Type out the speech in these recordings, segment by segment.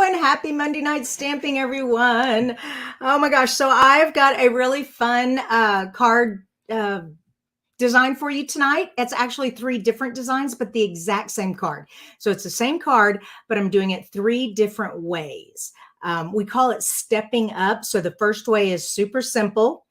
everyone. Happy Monday night stamping, everyone. Oh my gosh. So I've got a really fun card design for you tonight. It's actually 3 different designs, but the exact same card. So it's the same card, but I'm doing it 3 different ways. We call it stepping up. So the first way is super simple.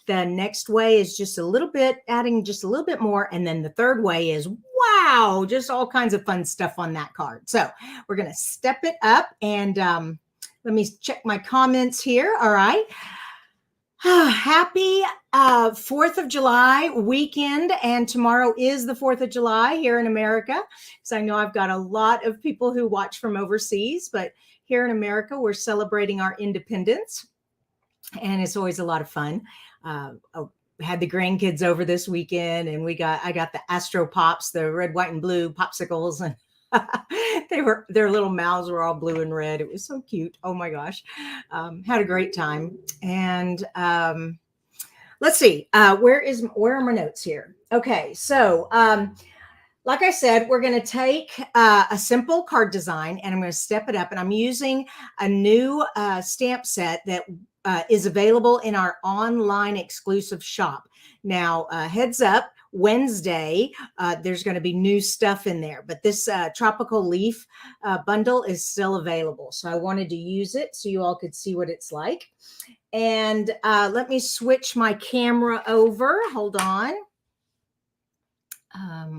The next way is just a little bit, adding just a little bit more. And then the third way is, wow, just all kinds of fun stuff on that card. So we're going to step it up. And let me check my comments here. All right. Happy 4th of July weekend. And tomorrow is the 4th of July here in America. So I know I've got a lot of people who watch from overseas, but here in America, we're celebrating our independence. And it's always a lot of fun. I had the grandkids over this weekend, and I got the Astro Pops, the red, white, and blue popsicles, and their little mouths were all blue and red. It was so cute. Oh my gosh. Had a great time. And let's see, where are my notes here? Okay. So, like I said, we're going to take a simple card design and I'm going to step it up, and I'm using a new stamp set that is available in our online exclusive shop. Now, heads up, Wednesday, there's going to be new stuff in there, but this tropical leaf bundle is still available. So I wanted to use it so you all could see what it's like. And let me switch my camera over. Hold on.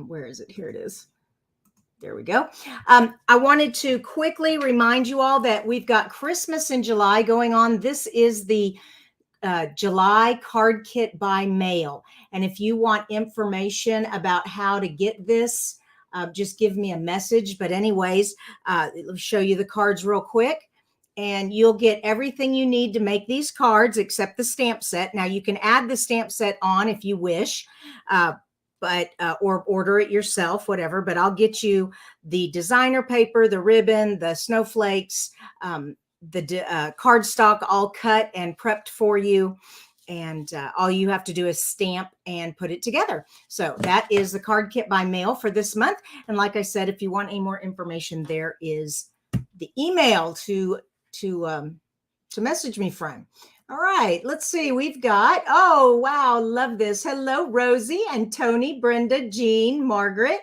Where is it? Here it is. There we go. I wanted to quickly remind you all that we've got Christmas in July going on. This is the July card kit by mail. And if you want information about how to get this, just give me a message. But anyways, it'll show you the cards real quick. And you'll get everything you need to make these cards except the stamp set. Now, you can add the stamp set on if you wish. Or order it yourself, whatever, but I'll get you the designer paper, the ribbon, the snowflakes, the cardstock all cut and prepped for you. And all you have to do is stamp and put it together. So that is the card kit by mail for this month. And like I said, if you want any more information, there is the email to message me from. All right, let's see. We've got, oh, wow, love this. Hello, Rosie and Tony, Brenda, Jean, Margaret,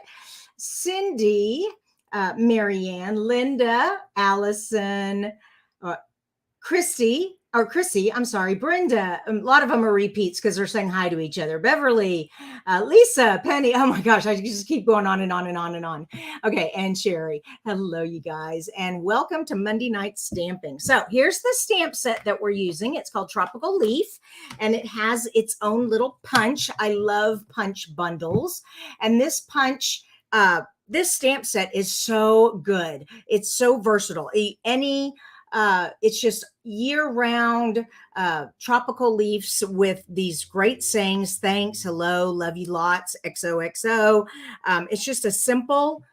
Cindy, Marianne, Linda, Allison, Chrissy, I'm sorry, Brenda. A lot of them are repeats because they're saying hi to each other. Beverly, Lisa, Penny. Oh my gosh, I just keep going on and on and on and on. Okay, and Sherry. Hello, you guys, and welcome to Monday Night Stamping. So here's the stamp set that we're using. It's called Tropical Leaf, and it has its own little punch. I love punch bundles, and this punch, this stamp set is so good. It's so versatile. It's just year-round tropical leaves with these great sayings. Thanks, hello, love you lots, XOXO. It's just a simple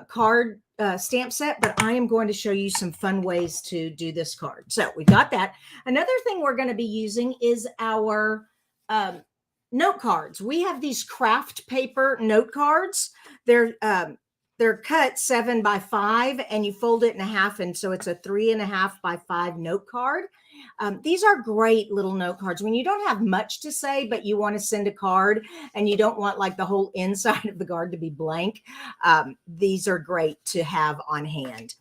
card stamp set, but I am going to show you some fun ways to do this card. So we got that. Another thing we're going to be using is our note cards. We have these craft paper note cards. They're cut 7 by 5 and you fold it in half. And so it's a 3.5 by 5 note card. These are great little note cards when you don't have much to say, but you want to send a card and you don't want like the whole inside of the card to be blank. These are great to have on hand.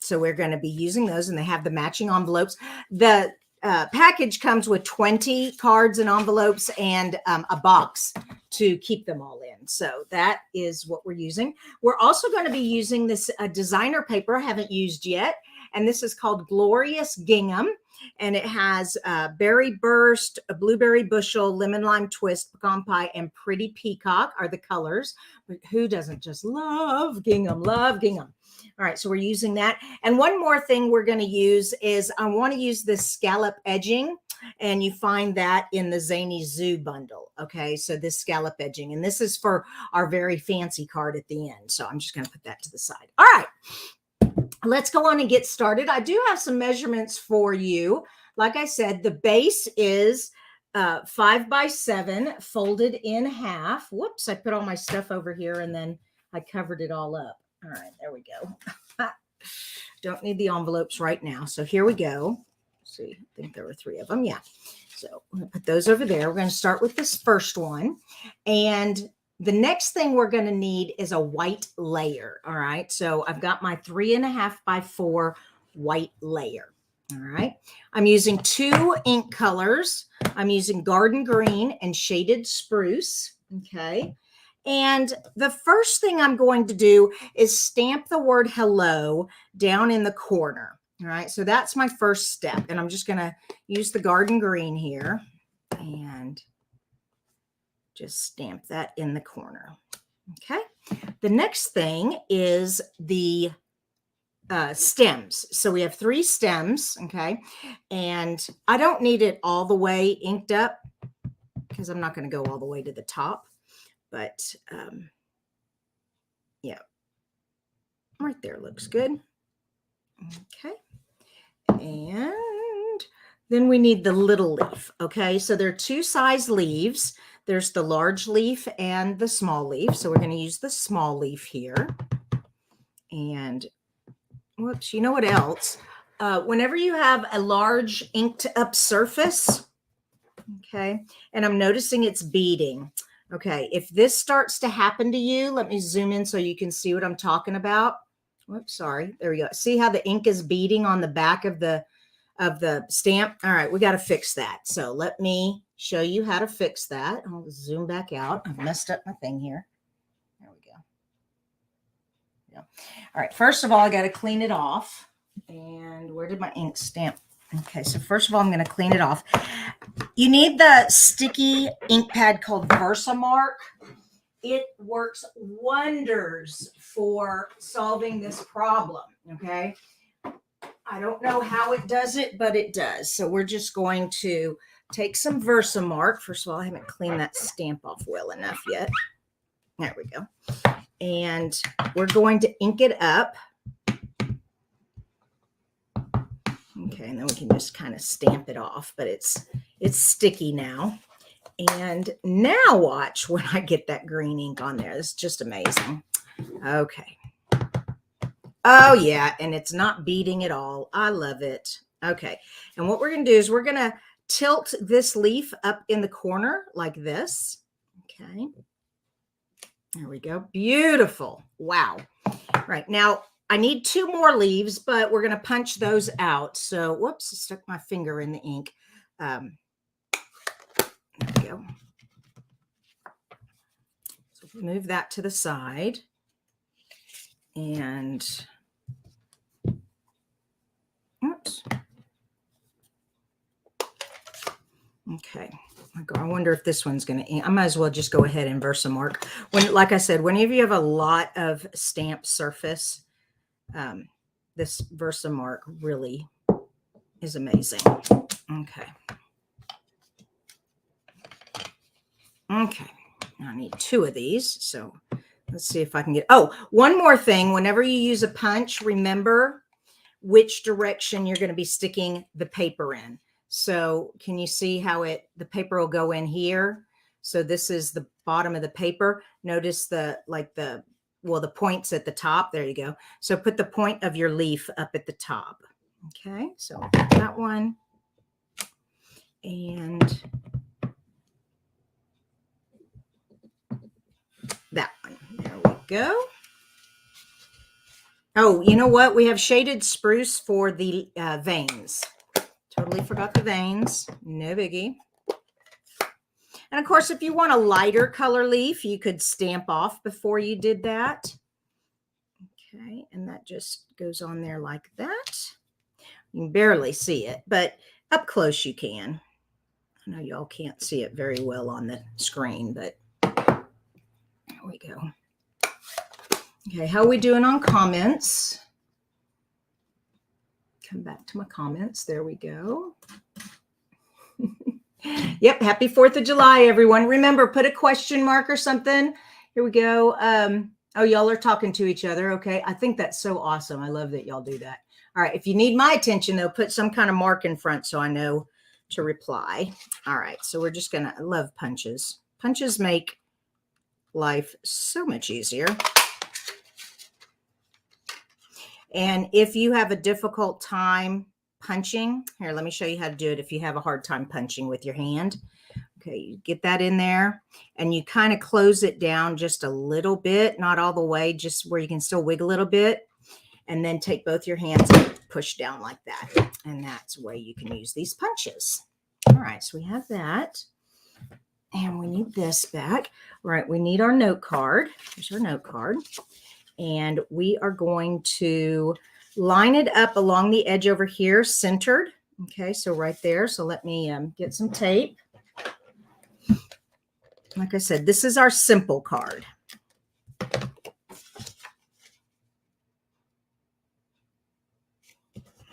So we're going to be using those, and they have the matching envelopes. The package comes with 20 cards and envelopes and a box to keep them all in. So that is what we're using. We're also going to be using this designer paper I haven't used yet. And this is called Glorious Gingham. And it has Berry Burst, a Blueberry Bushel, Lemon Lime Twist, Pecan Pie, and Pretty Peacock are the colors. But who doesn't just love gingham, love gingham? All right, so we're using that. And one more thing we're going to use is I want to use this scallop edging, and you find that in the Zany Zoo bundle. Okay, so this scallop edging, and this is for our very fancy card at the end. So I'm just going to put that to the side. All right, let's go on and get started. I do have some measurements for you. Like I said, the base is 5 by 7 folded in half. Whoops, I put all my stuff over here and then I covered it all up. All right, there we go. don't need the envelopes right now. So here we go. Let's see, I think there were 3 of them. Yeah. So I'm going to put those over there. We're going to start with this first one. And the next thing we're going to need is a white layer. All right. So I've got my 3.5 by 4 white layer. All right. I'm using 2 ink colors. I'm using garden green and shaded spruce. Okay. And the first thing I'm going to do is stamp the word hello down in the corner. All right, so that's my first step. And I'm just going to use the garden green here and just stamp that in the corner. Okay, the next thing is the stems. So we have 3 stems, okay, and I don't need it all the way inked up because I'm not going to go all the way to the top, but yeah, right there looks good. Okay. And then we need the little leaf. Okay, so there are 2 size leaves. There's the large leaf and the small leaf. So we're going to use the small leaf here. And whoops, you know what else? Whenever you have a large inked up surface, okay, and I'm noticing it's beading. Okay, if this starts to happen to you, let me zoom in so you can see what I'm talking about. Whoops, sorry. There we go. See how the ink is beading on the back of the stamp? All right, we got to fix that. So let me show you how to fix that. I'll zoom back out. I've messed up my thing here. There we go. Yeah. All right, first of all, I got to clean it off. And where did my ink stamp? Okay, so first of all, I'm going to clean it off. You need the sticky ink pad called Versamark. It works wonders for solving this problem, okay? I don't know how it does it, but it does. So we're just going to take some Versamark. First of all, I haven't cleaned that stamp off well enough yet. There we go. And we're going to ink it up. Okay, and then we can just kind of stamp it off, but it's sticky now. And now watch when I get that green ink on there. It's just amazing. Okay. Oh, yeah. And it's not beading at all. I love it. Okay. And what we're going to do is we're going to tilt this leaf up in the corner like this. Okay. There we go. Beautiful. Wow. Right. Now, I need 2 more leaves, but we're going to punch those out. So, whoops, I stuck my finger in the ink. There we go. So move that to the side. And oops. Okay. I wonder if this one's going to, I might as well just go ahead and Versamark. Like I said, whenever you have a lot of stamp surface, this Versamark really is amazing. Okay. Okay. I need 2 of these. So let's see if I can get, oh, one more thing. Whenever you use a punch, remember which direction you're going to be sticking the paper in. So can you see how the paper will go in here? So this is the bottom of the paper. Notice the points at the top. There you go. So put the point of your leaf up at the top. Okay. So that one. And that one. There we go. Oh, you know what? We have shaded spruce for the veins. Totally forgot the veins. No biggie. And of course, if you want a lighter color leaf, you could stamp off before you did that. Okay, and that just goes on there like that. You can barely see it, but up close you can. I know y'all can't see it very well on the screen, but there we go. Okay, how are we doing on comments? Come back to my comments. There we go. Yep, happy 4th of July, everyone. Remember, put a question mark or something. Here we go. Oh, y'all are talking to each other. Okay, I think that's so awesome. I love that y'all do that. All right, if you need my attention, though, put some kind of mark in front so I know to reply. All right, so we're just going to, I love punches. Punches make life so much easier. And if you have a difficult time punching, here, let me show you how to do it if you have a hard time punching with your hand. Okay, you get that in there and you kind of close it down just a little bit, not all the way, just where you can still wiggle a little bit. And then take both your hands and push down like that. And that's where you can use these punches. All right, so we have that. And we need this back. All right, we need our note card. Here's our note card. And we are going to line it up along the edge over here, centered. Okay, so right there. So let me get some tape. Like I said, this is our simple card.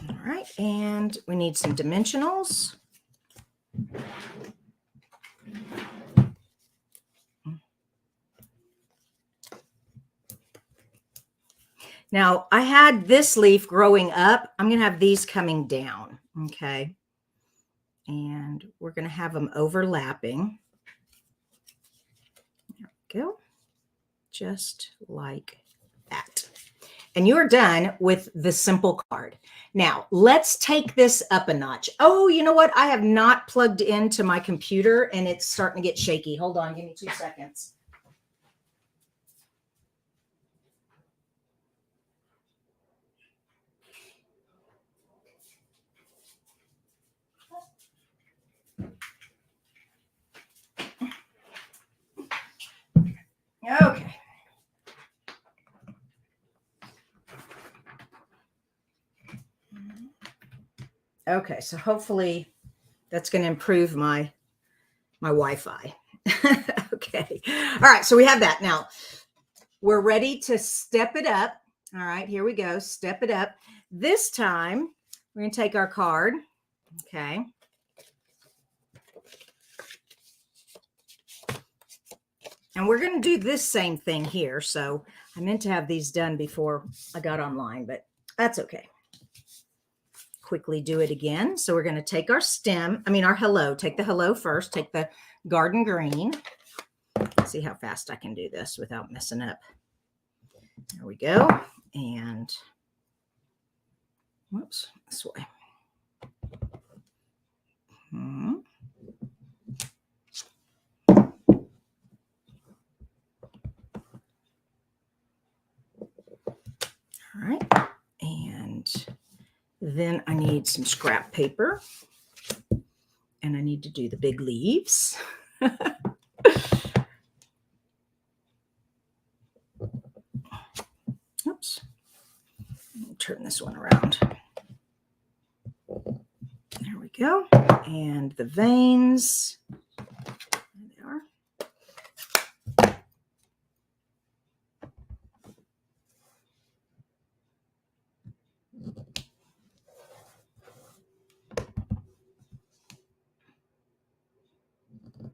All right, and we need some dimensionals. Now, I had this leaf growing up. I'm going to have these coming down, okay? And we're going to have them overlapping. There we go. Just like that. And you're done with the simple card. Now, let's take this up a notch. Oh, you know what? I have not plugged into my computer and it's starting to get shaky. Hold on, give me 2 seconds. Okay. Okay, so hopefully that's going to improve my Wi-Fi. Okay. All right, so we have that. Now, we're ready to step it up. All right, here we go. Step it up. This time, we're going to take our card. Okay. And we're going to do this same thing here. So I meant to have these done before I got online, but that's okay. Quickly do it again. So we're going to take our stem, our hello, take the hello first, take the garden green. Let's see how fast I can do this without messing up. There we go. And whoops, this way. All right. And then I need some scrap paper and I need to do the big leaves. Oops. Turn this one around. There we go. And the veins. There they are.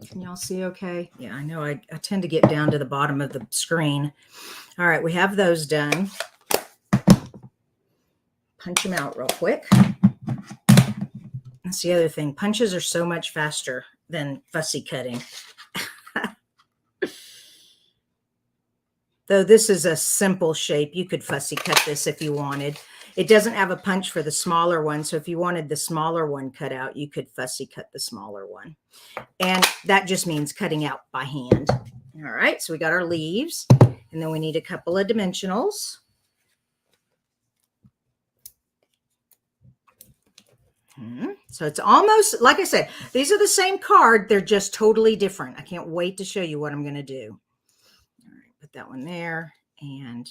Can y'all see okay? Yeah, I know I tend to get down to the bottom of the screen. All right, we have those done. Punch them out real quick. That's the other thing. Punches are so much faster than fussy cutting. Though this is a simple shape, you could fussy cut this if you wanted. It doesn't have a punch for the smaller one. So if you wanted the smaller one cut out, you could fussy cut the smaller one. And that just means cutting out by hand. All right, so we got our leaves. And then we need a couple of dimensionals. So it's almost, like I said, these are the same card. They're just totally different. I can't wait to show you what I'm going to do. All right, put that one there and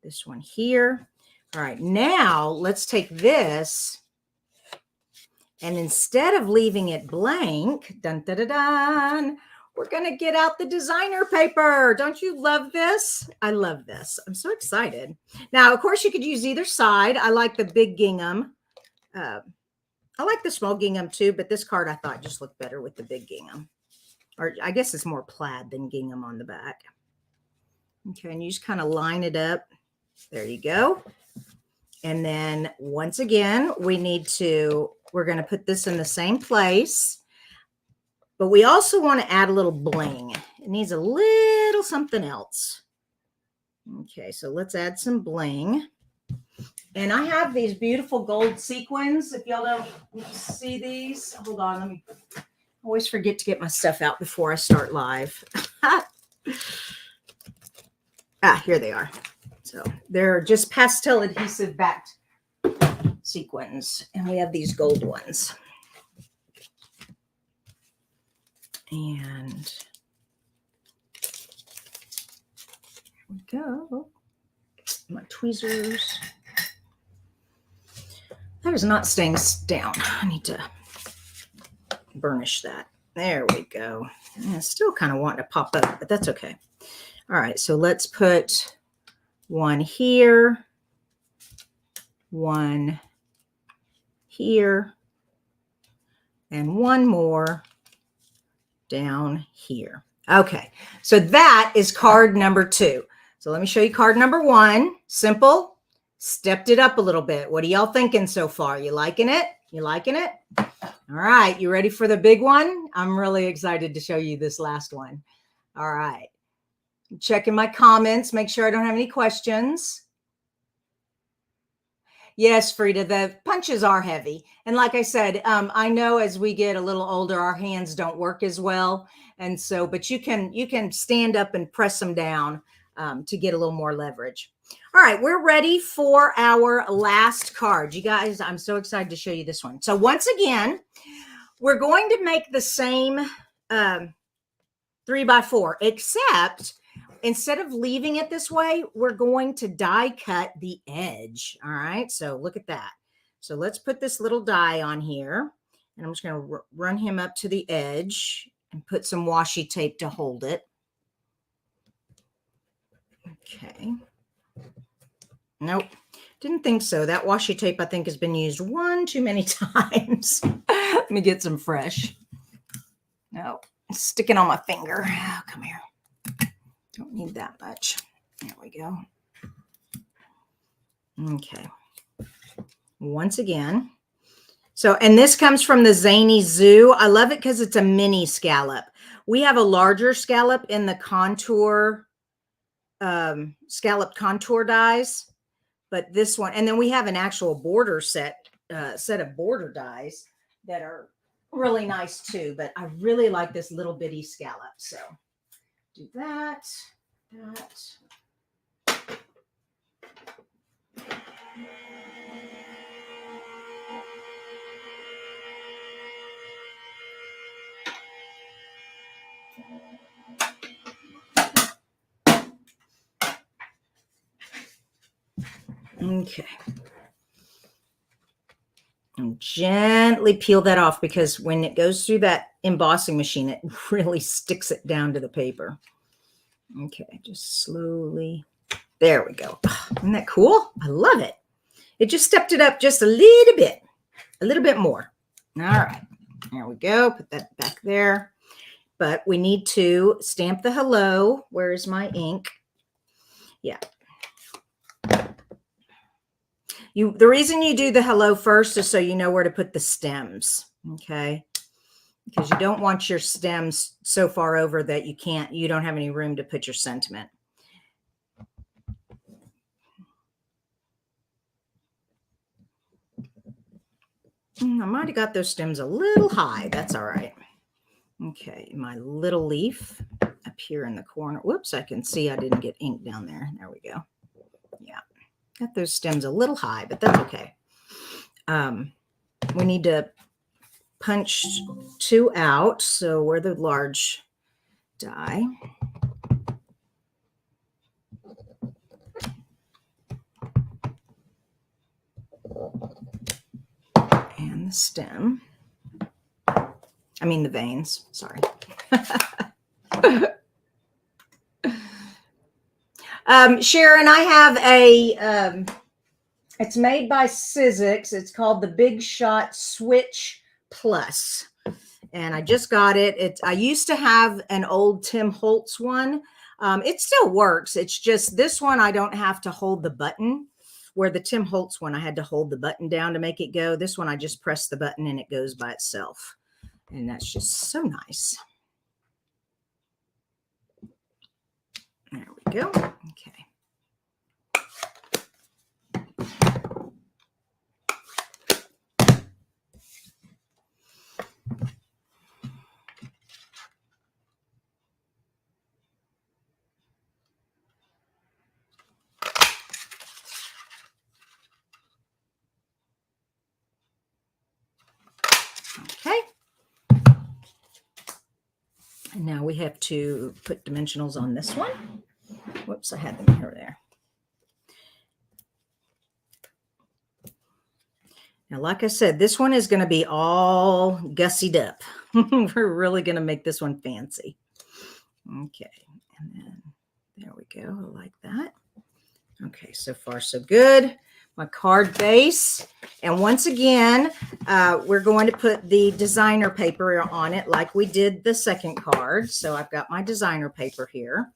this one here. All right, now let's take this and instead of leaving it blank, dun, dun, dun, dun, we're going to get out the designer paper. Don't you love this? I love this. I'm so excited. Now, of course, you could use either side. I like the big gingham. I like the small gingham too, but this card I thought just looked better with the big gingham. Or I guess it's more plaid than gingham on the back. Okay, and you just kind of line it up. There you go. And then once again, we're going to put this in the same place. But we also want to add a little bling. It needs a little something else. Okay, so let's add some bling. And I have these beautiful gold sequins. If y'all don't see these, hold on. Let me always forget to get my stuff out before I start live. Here they are. So they're just pastel adhesive backed sequins. And we have these gold ones. And here we go. My tweezers. That is not staying down. I need to burnish that. There we go. And it's still kind of wanting to pop up, but that's okay. All right, so let's put one here, one here, and one more down here. Okay, so that is card number 2. So let me show you card number 1. Simple. Stepped it up a little bit. What are y'all thinking so far? You liking it? You liking it? All right, you ready for the big one? I'm really excited to show you this last one. All right. Checking my comments, make sure I don't have any questions. Yes, Frida, the punches are heavy. And like I said, I know as we get a little older, our hands don't work as well. And so, but you can stand up and press them down to get a little more leverage. All right, we're ready for our last card. You guys, I'm so excited to show you this one. So once again, we're going to make the same 3x4, except instead of leaving it this way, we're going to die cut the edge. All right, so look at that. So let's put this little die on here, and I'm just going to run him up to the edge and put some washi tape to hold it. Okay. Nope, didn't think so. That washi tape, I think, has been used one too many times. Let me get some fresh. No, it's sticking on my finger. Oh, come here. Don't need that much. There we go. Okay. Once again. So, and this comes from the Zany Zoo. I love it because it's a mini scallop. We have a larger scallop in the contour, scalloped contour dies. But this one, and then we have an actual border set of border dies that are really nice too. But I really like this little bitty scallop. So do that. Okay. And gently peel that off because when it goes through that embossing machine, it really sticks it down to the paper. Okay, just slowly. There we go. Oh, isn't that cool? I love it. It just stepped it up just a little bit more. All right, there we go. Put that back there. But we need to stamp the hello. Where is my ink? Yeah. The reason you do the hello first is so you know where to put the stems, okay? Because you don't want your stems so far over that you don't have any room to put your sentiment. I might have got those stems a little high. That's all right. Okay, my little leaf up here in the corner. Whoops, I can see I didn't get ink down there. There we go. Yeah. Got those stems a little high, but that's okay. We need to punch 2 out. So we're the large die. And the stem. I mean the veins, sorry. Sharon, I have it's made by Sizzix. It's called the Big Shot Switch Plus. And I just got it. I used to have an old Tim Holtz one. It still works. It's just this one, I don't have to hold the button. Where the Tim Holtz one, I had to hold the button down to make it go. This one, I just press the button and it goes by itself. And that's just so nice. There we go. Okay. Okay. And now we have to put dimensionals on this one. Whoops, I had them here there. Now, like I said, this one is going to be all gussied up. We're really going to make this one fancy. Okay. And then there we go. I like that. Okay, so far so good. My card base. And once again, we're going to put the designer paper on it like we did the second card. So I've got my designer paper here.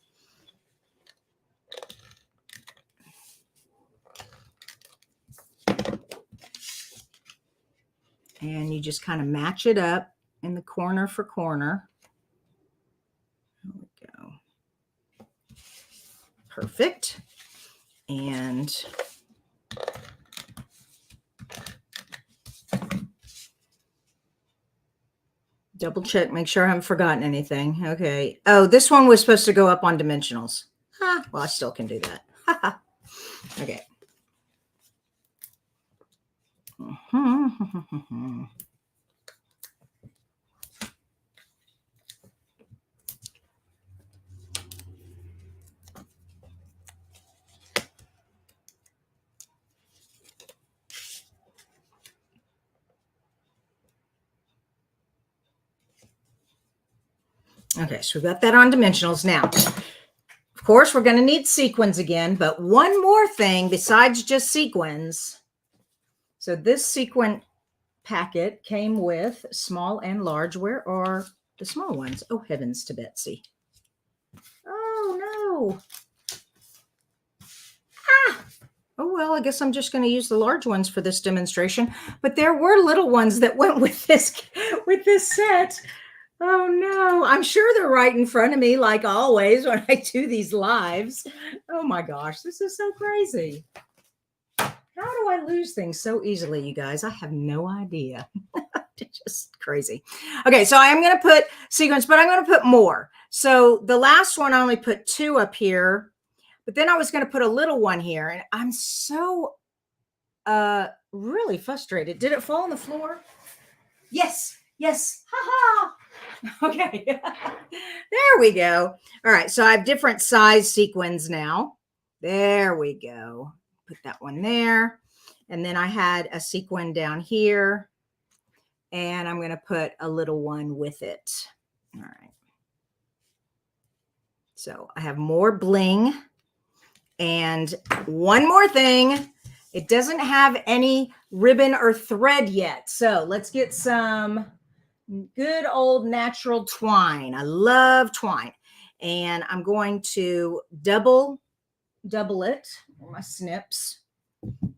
And you just kind of match it up in the corner for corner. There we go. Perfect. And double check, make sure I haven't forgotten anything. Okay. Oh, this one was supposed to go up on dimensionals. Well, I still can do that. Okay. Okay, so we've got that on dimensionals. Now, of course, we're going to need sequins again, but one more thing besides just sequins. So this sequin packet came with small and large. Where are the small ones? Oh, heavens to Betsy. Oh, no. Oh, well, I guess I'm just going to use the large ones for this demonstration. But there were little ones that went with this set. Oh, no. I'm sure they're right in front of me, like always, when I do these lives. Oh, my gosh. This is so crazy. How do I lose things so easily, you guys? I have no idea. It's just crazy. Okay, so I'm going to put sequins, but I'm going to put more. So the last one, I only put 2 up here, but then I was going to put a little one here, and I'm so really frustrated. Did it fall on the floor? Yes. Yes. Ha-ha. Okay. There we go. All right. So I have different size sequins now. There we go. Put that one there. And then I had a sequin down here. And I'm going to put a little one with it. All right. So I have more bling. And one more thing. It doesn't have any ribbon or thread yet. So let's get some good old natural twine. I love twine. And I'm going to double it. My snips.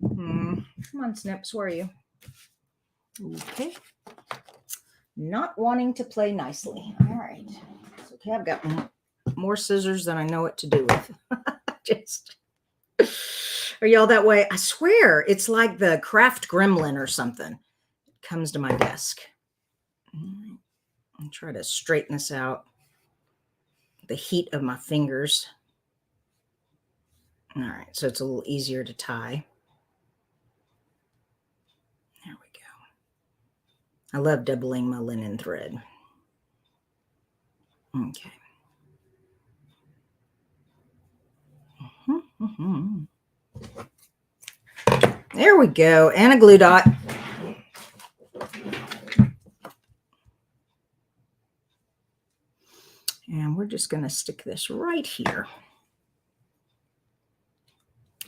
Come on, snips. Where are you? Okay. Not wanting to play nicely. All right. It's okay. I've got more scissors than I know what to do with. Just. Are y'all that way? I swear it's like the Craft Gremlin or something. It comes to my desk. I'll try to straighten this out. The heat of my fingers. All right, so it's a little easier to tie. There we go. I love doubling my linen thread. Okay. There we go, and a glue dot. And we're just going to stick this right here.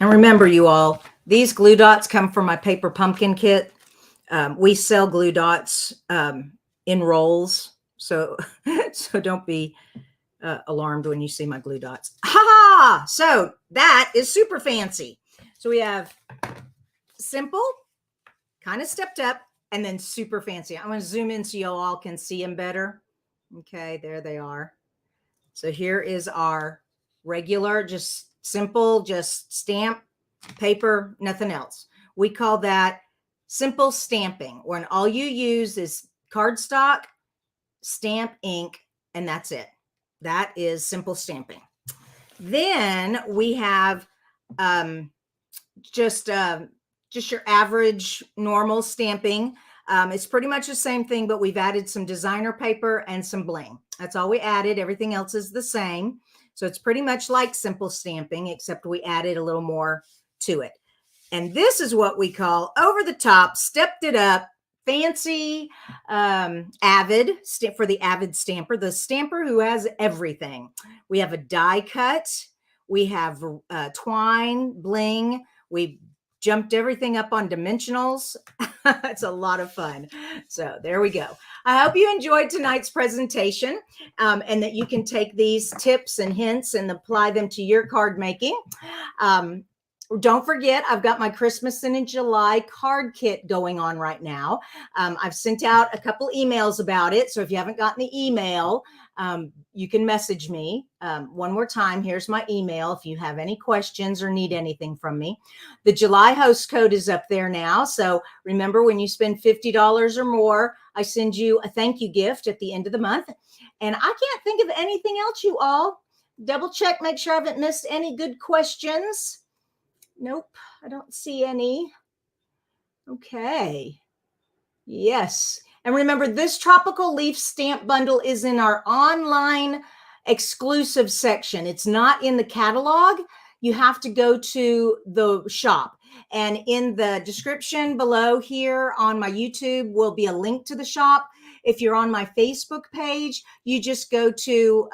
And remember, you all, these glue dots come from my paper pumpkin kit. We sell glue dots in rolls. So don't be alarmed when you see my glue dots. Ha! So that is super fancy. So we have simple, kind of stepped up, and then super fancy. I'm going to zoom in so you all can see them better. Okay, there they are. So here is our regular, just simple, just stamp, paper, nothing else. We call that simple stamping, when all you use is cardstock, stamp, ink, and that's it. That is simple stamping. Then we have just your average normal stamping. It's pretty much the same thing, but we've added some designer paper and some bling. That's all we added. Everything else is the same. So it's pretty much like simple stamping, except we added a little more to it. And this is what we call over the top, stepped it up, fancy avid for the avid stamper, the stamper who has everything. We have a die cut. We have twine, bling. We jumped everything up on dimensionals. It's a lot of fun. So there we go. I hope you enjoyed tonight's presentation and that you can take these tips and hints and apply them to your card making. Don't forget, I've got my Christmas and in July card kit going on right now. I've sent out a couple emails about it. So if you haven't gotten the email, you can message me. One more time, here's my email if you have any questions or need anything from me. The July host code is up there now. So remember, when you spend $50 or more, I send you a thank you gift at the end of the month. And I can't think of anything else, you all. Double check, make sure I haven't missed any good questions. Nope, I don't see any. Okay. Yes. And remember, this tropical leaf stamp bundle is in our online exclusive section. It's not in the catalog. You have to go to the shop. And in the description below here on my YouTube will be a link to the shop. If you're on my Facebook page, you just go to,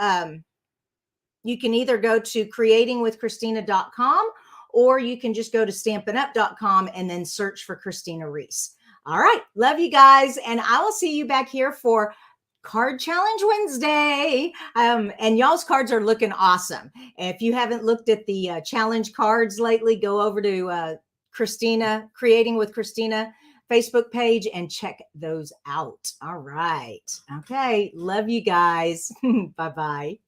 you can either go to creatingwithkristina.com or you can just go to stampinup.com and then search for Kristina Reese. All right. Love you guys. And I will see you back here for Card Challenge Wednesday. And y'all's cards are looking awesome. If you haven't looked at the challenge cards lately, go over to Kristina, Creating with Kristina Facebook page and check those out. All right. Okay. Love you guys. Bye-bye.